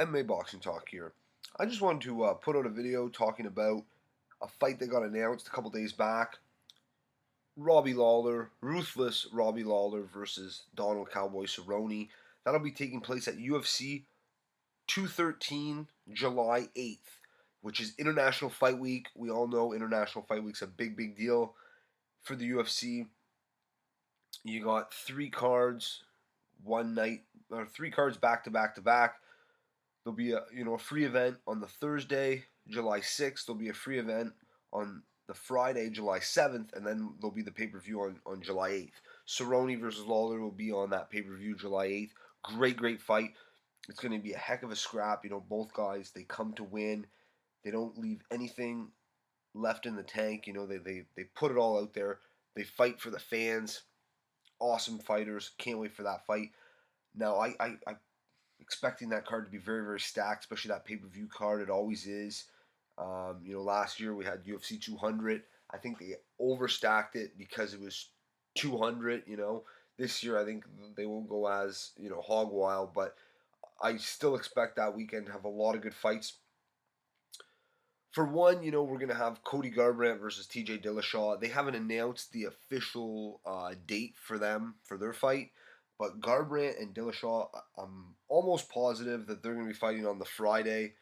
MMA Boxing Talk here. I just wanted to put out a video talking about a fight that got announced a couple days back. Robbie Lawler, ruthless Robbie Lawler versus Donald Cowboy Cerrone. That'll be taking place at UFC 213, July 8th, which is International Fight Week. We all know International Fight Week's a big, big deal for the UFC. You got three cards one night, or three cards back to back to back. There'll be a free event on the Thursday, July 6th. There'll be a free event on the Friday, July 7th, and then there'll be the pay-per-view on July 8th. Cerrone versus Lawler will be on that pay-per-view July 8th. Great fight. It's going to be a heck of a scrap. Both guys, they come to win. They don't leave anything left in the tank. They put it all out there. They fight for the fans. Awesome fighters. Can't wait for that fight. Now, I expecting that card to be very, very stacked, especially that pay-per-view card. It always is. Last year we had UFC 200. I think they overstacked it because it was 200. This year I think they won't go as hog wild, but I still expect that weekend to have a lot of good fights. For one, we're gonna have Cody Garbrandt versus TJ Dillashaw. They haven't announced the official date for their fight. But Garbrandt and Dillashaw, I'm almost positive that they're going to be fighting on the Friday,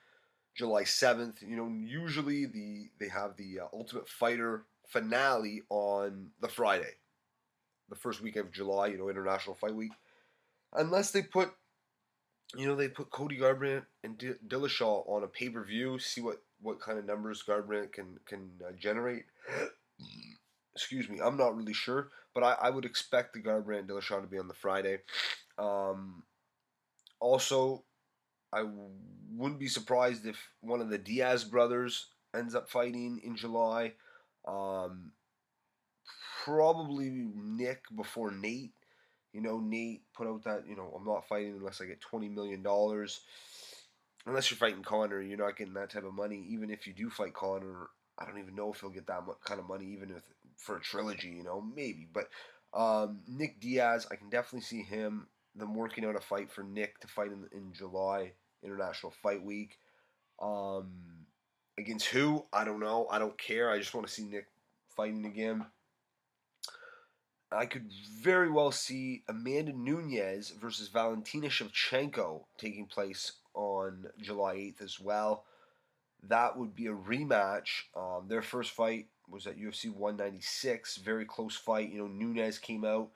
July 7th. Usually they have the Ultimate Fighter finale on the Friday, the first week of July. International Fight Week, unless they put Cody Garbrandt and Dillashaw on a pay-per-view. See what kind of numbers Garbrandt can generate. Excuse me, I'm not really sure, but I would expect the Garbrandt Dillashaw to be on the Friday. Also, I wouldn't be surprised if one of the Diaz brothers ends up fighting in July. Probably Nick before Nate. Nate put out that, I'm not fighting unless I get $20 million. Unless you're fighting Conor, you're not getting that type of money. Even if you do fight Conor, I don't even know if he'll get that kind of money, even if for a trilogy, maybe. But Nick Diaz, I can definitely see them working out a fight for Nick to fight in July, International Fight Week. Against who? I don't know. I don't care. I just want to see Nick fighting again. I could very well see Amanda Nunes versus Valentina Shevchenko taking place on July 8th as well. That would be a rematch. Their first fight was at UFC 196. Very close fight. Nunes came out,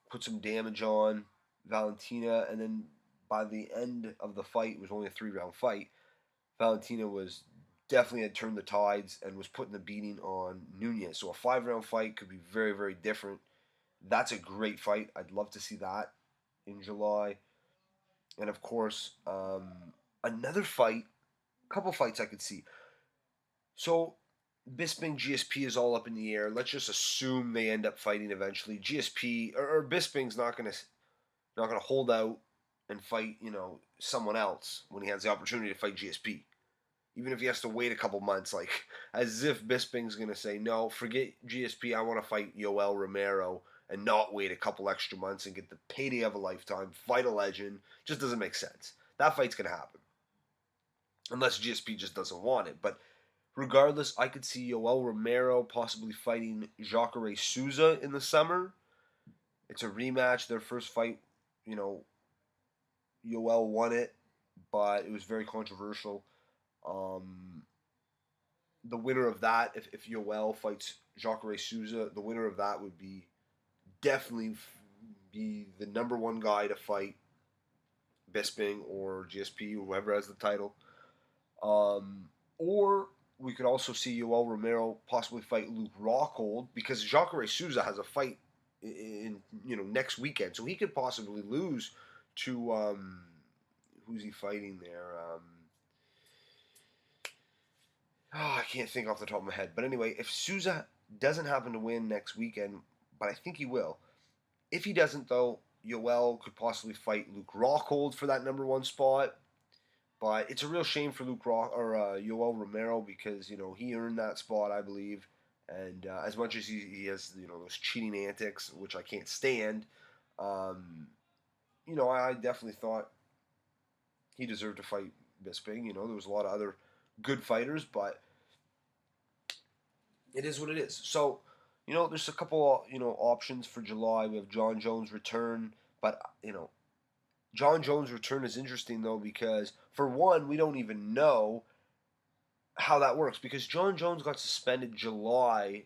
put some damage on Valentina, and then by the end of the fight, it was only a 3-round fight. Valentina was definitely had turned the tides and was putting the beating on Nunes. So a 5-round fight could be very, very different. That's a great fight. I'd love to see that in July. And of course, another fight, a couple fights I could see. So Bisping GSP is all up in the air. Let's just assume they end up fighting eventually. GSP or Bisping's not gonna hold out and fight someone else when he has the opportunity to fight GSP. Even if he has to wait a couple months, like as if Bisping's gonna say no, forget GSP. I want to fight Yoel Romero and not wait a couple extra months and get the payday of a lifetime, fight a legend. Just doesn't make sense. That fight's gonna happen unless GSP just doesn't want it. But regardless, I could see Yoel Romero possibly fighting Jacare Souza in the summer. It's a rematch. Their first fight, Yoel won it, but it was very controversial. The winner of that, if Yoel fights Jacare Souza, the winner of that would be definitely be the number one guy to fight Bisping or GSP, whoever has the title. Or we could also see Yoel Romero possibly fight Luke Rockhold because Jacare Souza has a fight in next weekend, so he could possibly lose to who's he fighting there? I can't think off the top of my head. But anyway, if Souza doesn't happen to win next weekend, but I think he will. If he doesn't, though, Yoel could possibly fight Luke Rockhold for that number one spot. But it's a real shame for Yoel Romero because he earned that spot, I believe. And as much as he has those cheating antics, which I can't stand, I definitely thought he deserved to fight Bisping. You know, there was a lot of other good fighters, but it is what it is. So, you know, there's a couple, options for July. We have John Jones' return, but, John Jones' return is interesting, though, because, for one, we don't even know how that works, because John Jones got suspended July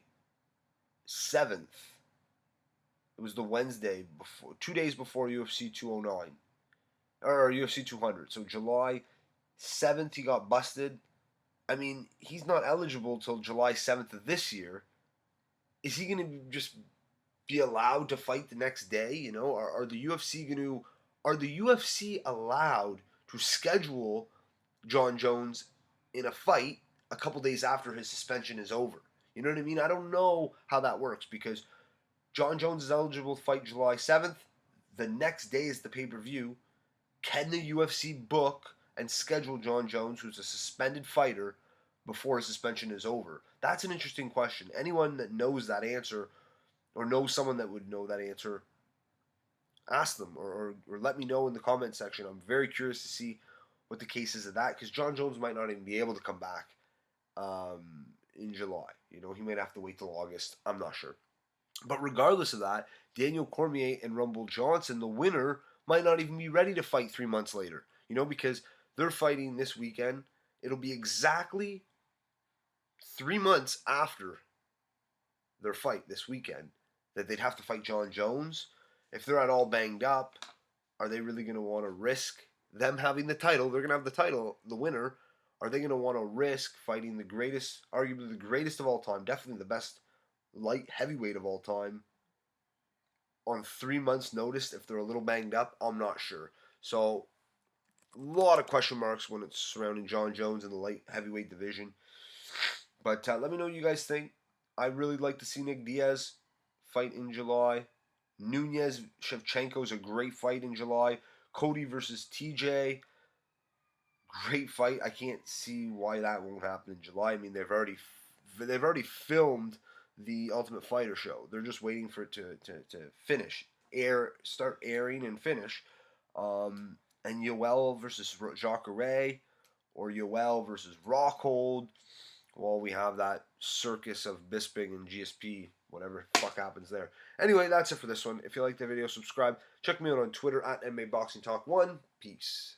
7th. It was the Wednesday before, 2 days before UFC 209 or UFC 200. So July 7th he got busted. I mean, he's not eligible till July 7th of this year. Is he going to just be allowed to fight the next day? You know, are the UFC going to are the UFC allowed to schedule John Jones in a fight a couple days after his suspension is over? You know what I mean? I don't know how that works, because John Jones is eligible to fight July 7th. The next day is the pay-per-view. Can the UFC book and schedule John Jones, who's a suspended fighter, before his suspension is over? That's an interesting question. Anyone that knows that answer, or knows someone that would know that answer, ask them, or let me know in the comment section. I'm very curious to see what the case is of that, because John Jones might not even be able to come back in July. You know, he might have to wait till August. I'm not sure. But regardless of that, Daniel Cormier and Rumble Johnson, the winner, might not even be ready to fight 3 months later. You know, because they're fighting this weekend. It'll be exactly 3 months after their fight this weekend that they'd have to fight John Jones. If they're at all banged up, are they really going to want to risk them having the title? They're going to have the title, the winner. Are they going to want to risk fighting the greatest, arguably the greatest of all time, definitely the best light heavyweight of all time, on 3 months' notice if they're a little banged up? I'm not sure. So, a lot of question marks when it's surrounding John Jones in the light heavyweight division. But let me know what you guys think. I'd really like to see Nick Diaz fight in July. Nunes Shevchenko is a great fight in July. Cody versus TJ, great fight. I can't see why that won't happen in July. I mean, they've already filmed the Ultimate Fighter show. They're just waiting for it to finish, start airing and finish. And Yoel versus Jacare, or Yoel versus Rockhold. Well, we have that circus of Bisping and GSP, whatever the fuck happens there. Anyway, that's it for this one. If you liked the video, subscribe. Check me out on Twitter at MMA Boxing Talk 1. Peace.